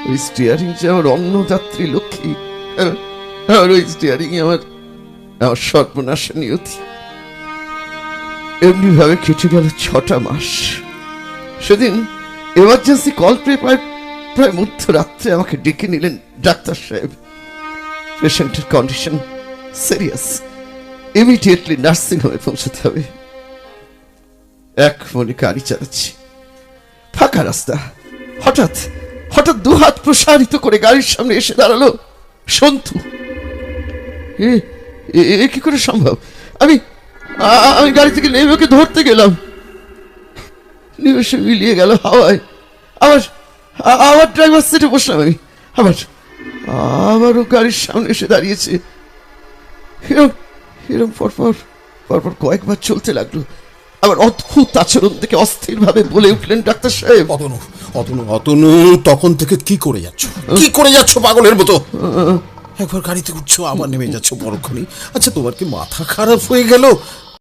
ওই স্টিয়ারিং যে আমার অন্নদাত্রী লক্ষ্মী, আর ওই স্টিয়ারিং আমার আমার সর্বনাশা নিয়তি। এমনি ভাবে কেটে গেল 6টা মাস। সেদিন এমার্জেন্সি কল পেয়ে প্রায় মধ্যরাত্রে আমাকে ডেকে নিলেন ডাক্তার সাহেব। পেশেন্টের কন্ডিশন সিরিয়াস, ইমিডিয়েটলি নার্সিং হোমে পৌঁছতে হবে। এক মনে গাড়ি চালাচ্ছি, ফাঁকা রাস্তা। হঠাৎ হঠাৎ দুহাত প্রসারিত করে গাড়ির সামনে এসে দাঁড়ালো সন্তু। এ কি করে সম্ভব? আমি আমি গাড়ি থেকে নেমে ওকে ধরতে গেলাম, নিমেষে মিলিয়ে গেল হাওয়ায়। আবার ড্রাইভার সিটে বসলাম আমি। আবারও গাড়ির সামনে এসে দাঁড়িয়েছে। এরম পরপর কয়েকবার চলতে লাগলো। আবার অদ্ভুত আচরণ থেকে অস্থির ভাবে বলে উঠলেন ডাক্তার সাহেব, অতনু অতনু অতনু তখন থেকে কি করে যাচ্ছ পাগলের মতো? একবার গাড়িতে উঠছো, আবার নেমে যাচ্ছ পরক্ষণে। আচ্ছা, তোমার কি মাথা খারাপ হয়ে গেল?